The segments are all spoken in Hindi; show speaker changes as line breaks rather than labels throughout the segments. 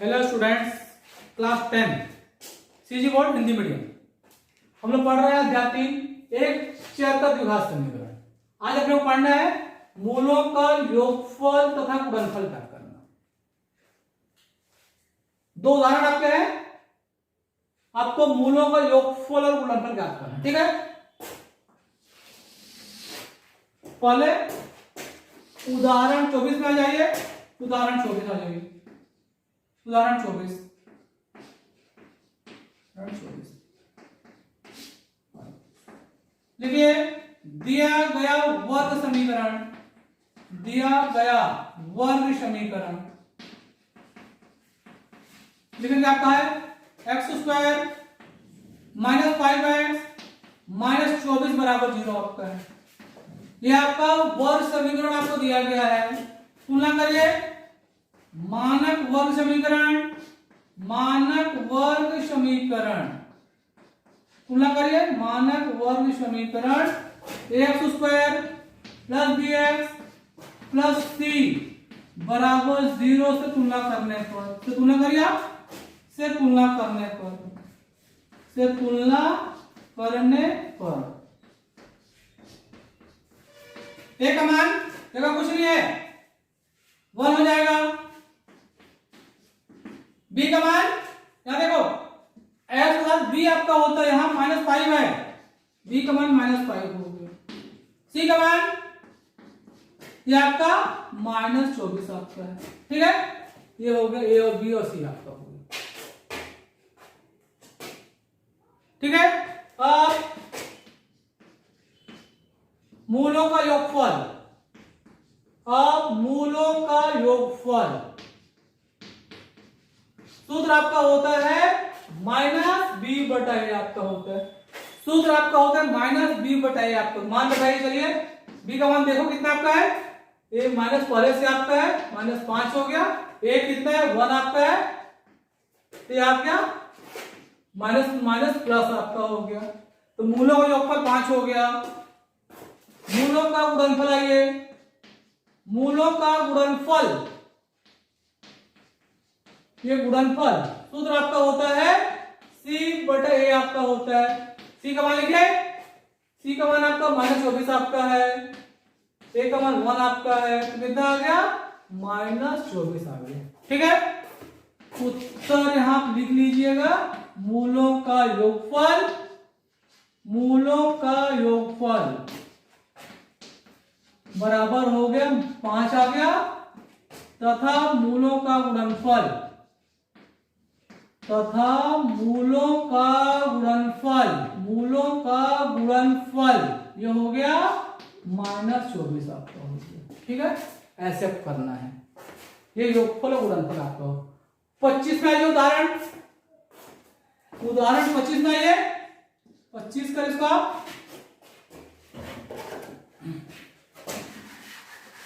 Hello students, class 10 CG board Hindi medium. हम लोग पढ़ रहे हैं अध्याय 3 एक चर का द्विघात समीकरण। आज अपने को पढ़ना है मूलों का योगफल तथा गुणनफल ज्ञात करना। दो उदाहरण आपके हैं, आपको मूलों का योगफल और गुणनफल ज्ञात करना है। ठीक है, पहले उदाहरण 24 में आ जाइए। उदाहरण 24 आ जाइए। उदाहरण 24 देखिए, दिया गया वर्ग समीकरण, दिया गया वर्ग समीकरण लेकिन क्या कहा है, x square minus 5x minus 24 बराबर 0 आपका है। यह आपका वर्ग समीकरण आपको दिया गया है। तुलना करिए मानक वर्ग समीकरण, मानक वर्ग समीकरण, तुलना करिए मानक वर्ग समीकरण X square plus B X plus C बराबर 0 से तुलना करने पर, से तुलना करिए आप, से तुलना करने पर, से तुलना करने पर ए का मान देखा कुछ नहीं है, 1 हो जाएगा। बी का मान यहां देखो एक्स प्लस बी आपका होता है, यहां -5 है, बी का मान -5 हो गया। सी का मान ये आपका -24 आपका है। ठीक है, ये हो गया ए और बी और सी आपका हो गया। ठीक है, अब मूलों का योगफल, अब मूलों का योगफल सूत्र आपका होता है -b/a आपका होता है। सूत्र आपका होता है -b/a आपका। मान बताइए, चलिए b का मान देखो कितना आपका है, ए माइनस पहले से आपका है -5 हो गया, ए कितना है 1 आपका है, तो ये आप क्या माइनस माइनस प्लस आपका हो गया। तो मूलों का योगफल 5 हो गया। मूलों का गुणनफल आइए, मूलों का गुणनफल, ये गुणनफल सूत्र आपका होता है c/a आपका होता है। c का मान लिखिए, c का मान आपका -24 आपका है, a का मान 1 आपका है, तो कितना आ गया -24 आ गया। ठीक है, उत्तर यहां लिख लीजिएगा, मूलों का योगफल, मूलों का योगफल बराबर हो गया 5 आ गया, तथा मूलों का गुणनफल, तथा मूलों का गुणनफल, मूलों का गुणनफल ये हो गया -24 आपका हो गया। ठीक है, ऐसे करना है, ये योगफल और गुणनफल आपका हो। 25 में आइए उदाहरण, उदाहरण 25 में आइए। 25 का इसका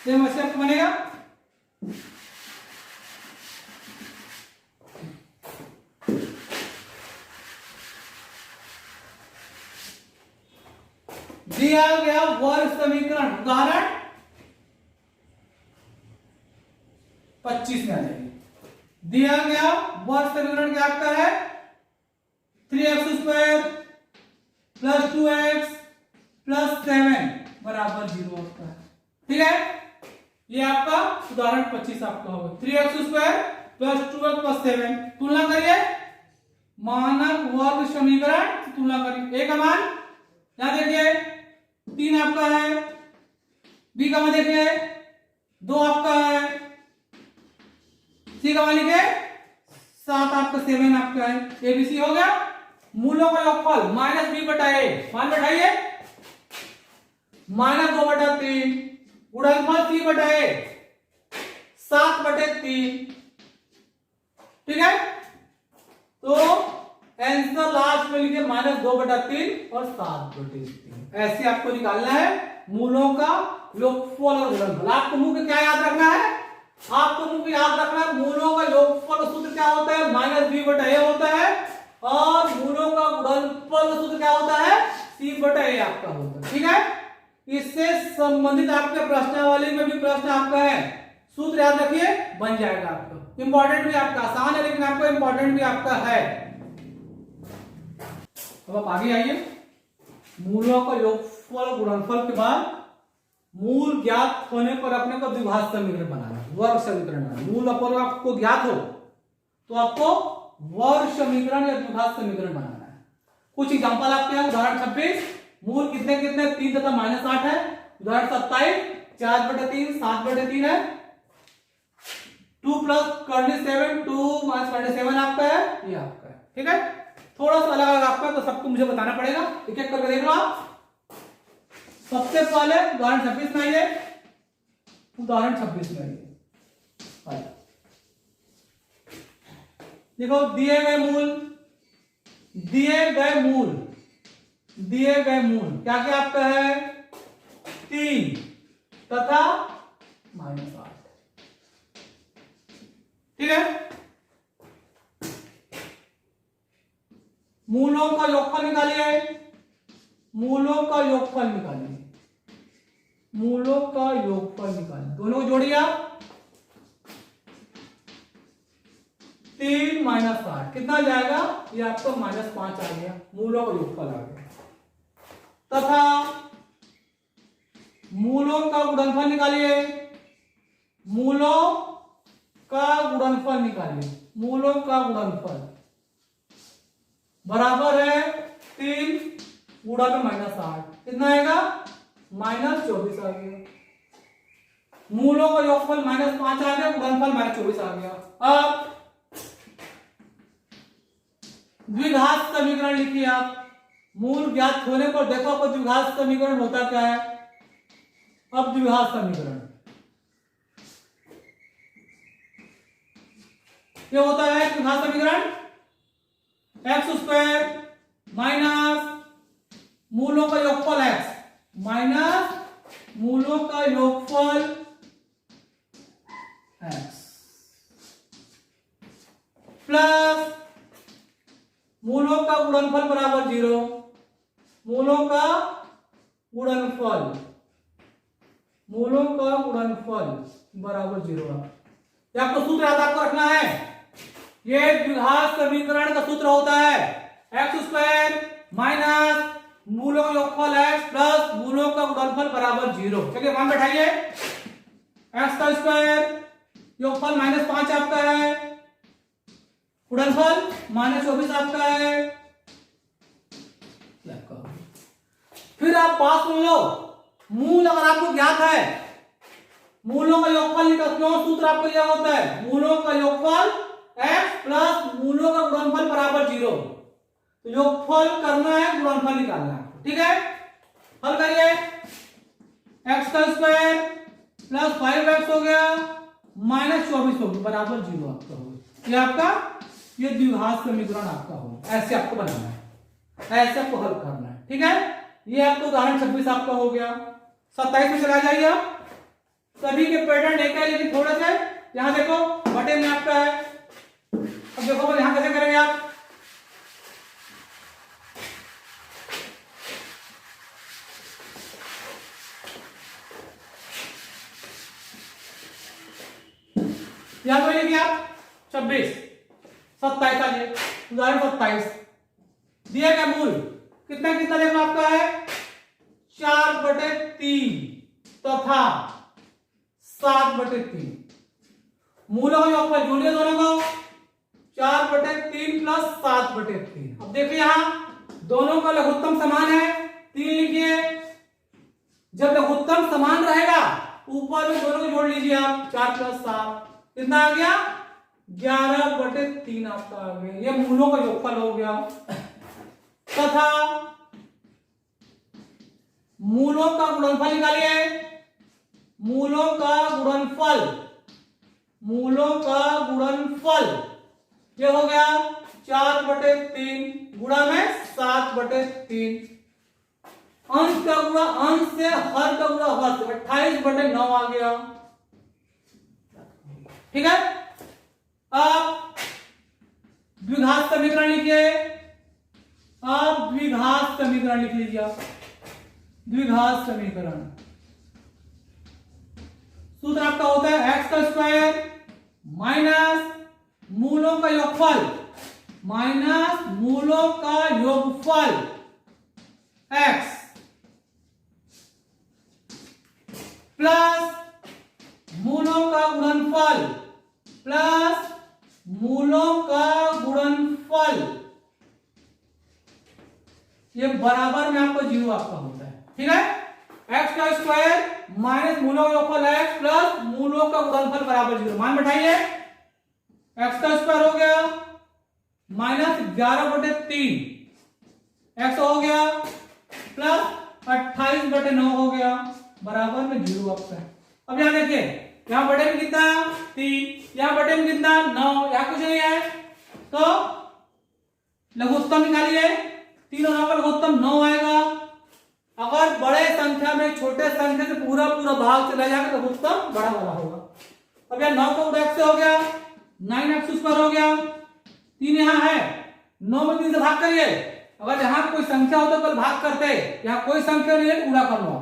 सेम ऐसे आपको बनेगा, दिया गया वर्ग समीकरण, उदाहरण 25 में आ जाइए। दिया गया वर्ग समीकरण क्या आपका है, 3x² प्लस 2x प्लस 7 बराबर 0 आपका है। ठीक है, ये आपका उदाहरण 25 आपका होगा। 3x² प्लस 2x प्लस 7, तुलना करिए मानक वर्ग समीकरण, तुलना करिए। ए का मान यहां देखिए 3 आपका है, बी का मान देखिए 2 आपका है, सी का मान लिखिए 7 आपका, 7 आपका है, एबीसी हो गया। मूलों का योगफल -b/a, मान बैठाइए -2/3, गुणनफल c/a 7/3। ठीक है, तो आंसर लास्ट में लिखिए -2/3 और 7/3। ऐसे आपको निकालना है मूलों का योगफल और गुणनफल। आपको मुंह में क्या याद रखना है, आपको मुंह में याद रखना है मूलों का योगफल सूत्र क्या होता है, -b/a होता है, और मूलों का गुणनफल सूत्र क्या होता है, c/a आपका होता है। ठीक है, इससे संबंधित आपके प्रश्नावली में भी प्रश्न आपका है, सूत्र याद रखिए, बन जाएगा आपका। इंपॉर्टेंट भी आपका आसान है, लेकिन आपको इंपॉर्टेंट भी आपका है। अब आप आगे आइए। मूलों का योगफल गुणनफल के बाद मूल ज्ञात होने पर अपने को द्विघात समीकरण बनाना, वर्ग समीकरण बनाना। मूल अपर आपको ज्ञात हो तो आपको वर्ग समीकरण या द्विघात समीकरण बनाना है। कुछ एग्जांपल आपके हैं। उदाहरण 26, मूल कितने कितने 3 तथा -8 है। उदाहरण 27, 4/3 7/3 है। 2 प्लस करनी 7, 2 माइनस करनी 7 आपका है, ये आपका है। ठीक है, थोड़ा सा अलग अलग आपका, तो सबको मुझे बताना पड़ेगा। एक एक करके देख लो आप। सबसे पहले उदाहरण 26 में आइए। उदाहरण 26 में आइए। देखो दिए गए मूल क्या क्या आपका है 3 तथा -8। ठीक है, मूलों का योगफल निकालिए। दोनों को जोड़िए आप। 3 -8 कितना आ जाएगा, ये आपको -5 आ गया। मूलों का योगफल आ गया। तथा मूलों का गुणनफल निकालिए। मूलों का गुणनफल बराबर है 3 गुणा में -8, कितना आएगा -24 आ गया। मूलों का योगफल -5 आ गया, गुणनफल -24 आ गया। अब द्विघात समीकरण लिखिए आप। मूल ज्ञात होने पर देखो आपको द्विघात समीकरण होता क्या है। अब द्विघात समीकरण ये होता है द्विघात समीकरण x² माइनस मूलों का योगफल x माइनस मूलों का योगफल x प्लस मूलों का गुणनफल बराबर 0। मूलों का गुणनफल बराबर 0। ये आपको सूत्र याद आपको रखना है। ये द्विघात समीकरण का सूत्र होता है x² माइनस मूलों का योगफल x प्लस मूलों का गुणनफल बराबर 0। चलिए मान बैठाइए। x² योगफल -5 आपका है, गुणनफल -24 आपका है। फिर आप बात सुन लो, मूल अगर आपको ज्ञात है, मूलों का योगफल निकालना सूत्र आपको यह होता है मूलों का योगफल x प्लस मूलों का गुणनफल बराबर 0। तो योगफल करना है, गुणनफल निकालना है। ठीक है, हल करिए। x² प्लस 5x हो गया -24 हो गया बराबर 0 आपका हो। ये आपका ये द्विघात समीकरण आपका हो। ऐसे आपको बनाना है, ऐसे आपको हल करना है। ठीक है, ये आपको उदाहरण 26 आपका हो गया। 27 में चला जाइए आप। सभी के पैटर्न एक है, लेकिन थोड़ा सा यहां देखो बटे में आपका है। अब देखो यहां कैसे करेंगे आप। यहां तो लिखिए आप 26 27 आइए। उदाहरण 27 दिया गया मूल कितना कितना देखना आपका है 4/3 तथा 7/3। मूलों का योगफल जोड़िए दोनों को 4/3 प्लस 7/3। अब देखिए यहां दोनों का लघुत्तम समान है 3 लिखिए। जब लघुत्तम समान रहेगा ऊपर में दोनों को जोड़ लीजिए आप 4 प्लस 7 कितना आ गया 11/3 आपका आ गया। ये मूलों का योगफल हो गया। तथा मूलों का गुणनफल निकालिए। मूलों का गुणनफल ये हो गया 4/3 गुणा में 7/3। अंश का गुणा अंश से हर का गुणा हर से 28/9 आ गया। ठीक है, अब द्विघात समीकरण लिखिए। आप द्विघात समीकरण लिख लीजिए। आप द्विघात समीकरण सूत्र आपका होता है x² माइनस मूलों का योगफल, माइनस मूलों का योगफल x प्लस मूलों का गुणनफल, प्लस मूलों का गुणनफल, ये बराबर में आपको 0 आपका होता है। ठीक है, एक्स का स्क्वायर माइनस मूलों का योगफल x प्लस मूलों का गुणनफल बराबर 0। मान बैठाइए, एक्स का स्क्वायर हो गया माइनस 11/3 एक्स हो गया प्लस 28/9 हो गया बराबर में 0 आपका है। अब यहां देखिए, यहां बटे में कितना 3, यहां बटे में कितना 9, यहां कुछ नहीं है तो लघुत्तम निकालिए। 3 और 9 का लघुत्तम 9 आएगा। अगर बड़े संख्या में छोटे संख्या से पूरा पूरा भाग चला जाएगा तो लघुत्तम बड़ा वाला होगा। अब यहां 9 का x से हो गया 9x स्क्वायर हो गया, 3 यहां है, 9 में 3 से भाग करिए। अगर यहां कोई संख्या हो तो कल भाग करते, यहां कोई संख्या नहीं है, पूरा कर लो।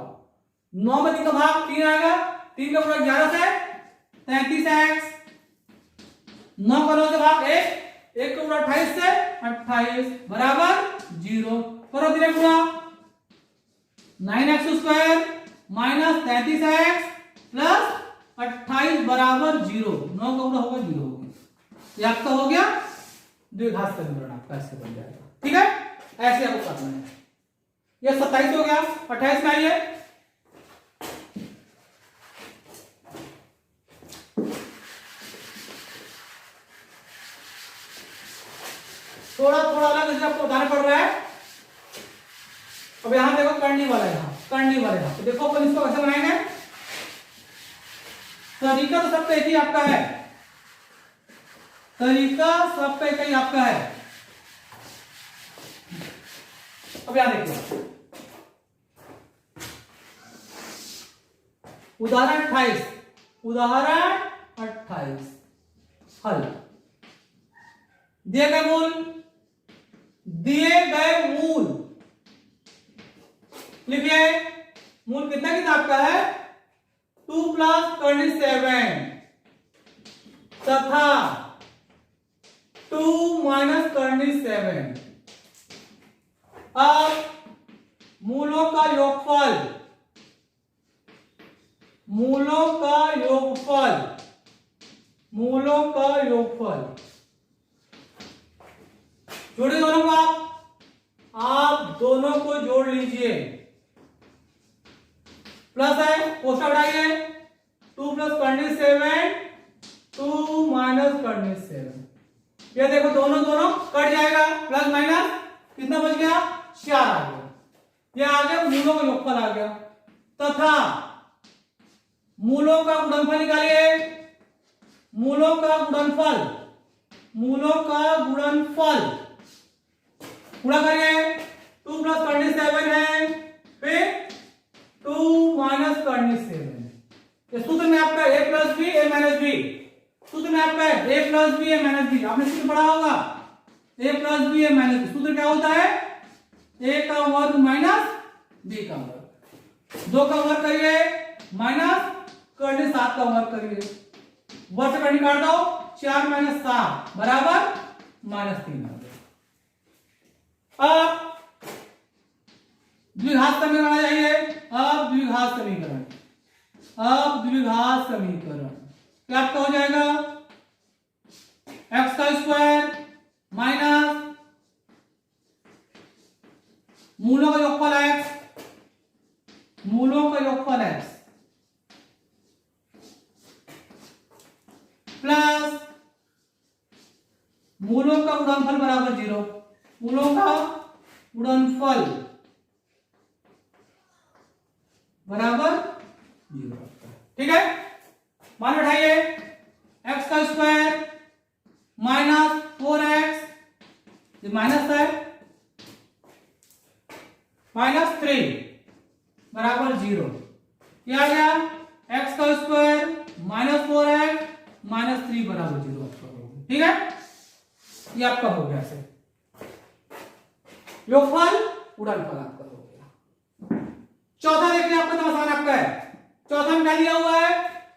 9 में 3 का भाग 3 आएगा, 3 का गुणा 11 से 33x, 9 का 9 से भाग 1 का गुणा 28 से 28 बराबर 0। करो धीरे गुणा, 9x square minus 33x plus 28 बराबर 0, 9 का गुणा होगा 0 होगा। ये आपका हो गया द्विघात समीकरण, आपका ऐसे बन जाएगा। ठीक है, ऐसे आपको करना है। ये 27 हो गया, 28 में आइए, थोड़ा थोड़ा अलग जैसे आपको बताना पड़ रहा है। अब यहां देखो करनी वाला है, यहां करनी वाला है, तो देखो अपन इसको कैसे बनाएंगे। तरीका तो सबका एक ही आपका है, तरीका सबका एक ही आपका है। अब यहां देखिए, उदाहरण 28, उदाहरण 28 हल। दिए गए मूल, दिए गए मूल लिखिए। मूल कितना कितना आपका है 2 प्लस 27 तथा 2 माइनस 27। अब मूलों का योगफल, मूलों का योगफल, मूलों का योगफल जोड़िए दोनों को। आप दोनों को जोड़ लीजिए, प्लस है कोष्ठक हटाइए, 2 प्लस 27 2 माइनस 27। ये देखो दोनों दोनों कट जाएगा, प्लस माइनस कितना बच गया 4 आ गया। ये आ गया मूलों का योगफल आ गया, तथा मूलों का गुणनफल निकालिए। मूलों का गुणनफल, मूलों का गुणनफल पूरा करिए। 2 प्लस 27 है, फिर 2 माइनस 27। इस सूत्र में आपका a plus B a minus B, सूत्र में आपका a plus B a minus B, आपने सूत्र पढ़ा होगा a plus B a minus B. सूत्र क्या होता है a का वर्ग माइनस b का वर्ग। 2 का वर्ग करिए माइनस करने 7 का वर्ग करिए, वर्ग से निकाल दो 4 माइनस 7 बराबर -3 आ गया। अब द्विघात समीकरण आ जाइए। अब द्विघात समीकरण, अब द्विघात समीकरण क्या आपका हो जाएगा एक्स का स्क्वायर माइनस मूलों का योगफल एक्स, मूलों का योगफल एक्स प्लस मूलों का गुणनफल बराबर 0, मूलों का गुणनफल बराबर 0। ठीक है, मान बैठाइए, एक्स का स्क्वायर माइनस 4x, ये माइनस है, -3 बराबर 0। क्या आ गया एक्स का स्क्वायर -4x -3 बराबर 0 आपका हो गया। ठीक है, ये आपका हो गया से योगफल गुणनफल आपका हो गया। चौथा देखिए, आपका तो आसान आपका है। चौथा में क्या दिया हुआ है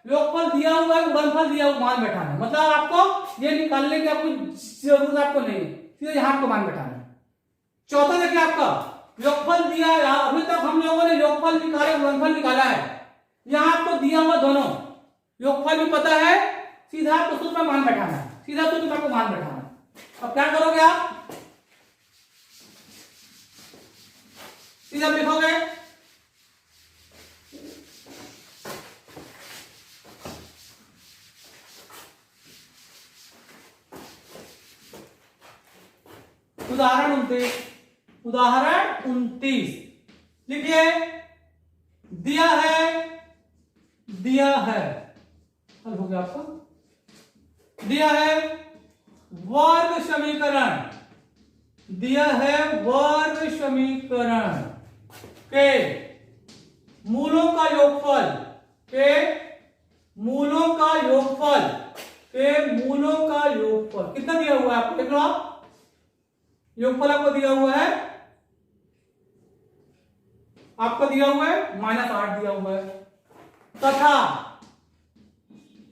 योगफल दिया हुआ है, गुणनफल दिया हुआ, मान बैठाना है। मतलब आपको ये निकालने की आपको जरूरत आपको नहीं है, सीधे यहाँ आपको मान बैठाना है। चौथा देखिए आपका योगफल दिया है, अभी तक हम लोगों ने योगफल निकाला, गुणनफल निकाला है। यहाँ आपको दिया हुआ दोनों, योगफल भी पता है, सीधा आपको सूत्र में मान बैठाना है, सीधा सूत्र में आपको मान बैठाना है। अब क्या करोगे आप, सीधा लिखोगे उदाहरण 29 लिखिए, दिया है हल हो गया आपका, दिया है वर्ग समीकरण, दिया है वर्ग समीकरण के मूलों का योगफल, के मूलों का योगफल, के मूलों का योगफल कितना दिया हुआ है आपको, देख लो आप, योगफल आपको दिया हुआ है, आपको दिया हुआ है -8 दिया हुआ है, तथा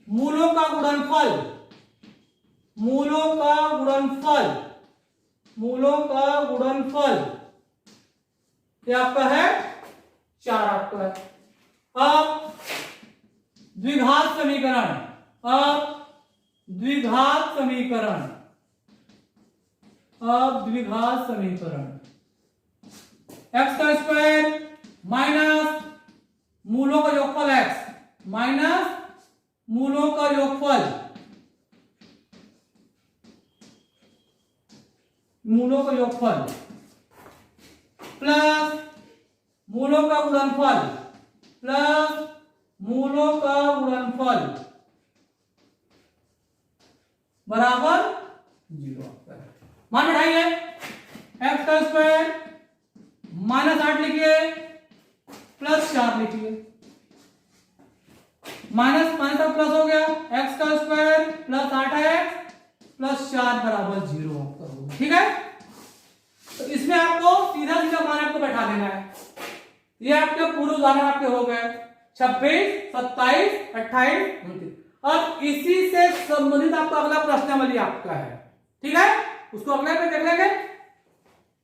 मूलों का गुणनफल, मूलों का गुणनफल, मूलों का गुणनफल क्या आपका है 4 आपका है। अब द्विघात समीकरण, अब द्विघात समीकरण, अब द्विघात समीकरण x का स्क्वायर माइनस मूलों का योगफल x माइनस मूलों का योगफल, मूलों का योगफल प्लस मूलों का गुणनफल, प्लस मूलों का गुणनफल बराबर 0 आपका है। मान बैठाइए, x का स्क्वायर -8 लिखिए, +4 लिखिए, माइनस प्लस हो गया, x का स्क्वायर प्लस 8x प्लस 4 बराबर 0 आपका होगा। ठीक है, तो इसमें आपको सीधा सीधा मान आपको बैठा देना है। ये आपके पूरे उदाहरण आपके हो गए 26, 27, 28, 29। अब इसी से संबंधित आपका अगला प्रश्नावली आपका है, ठीक है, उसको अगले पे देख लेंगे।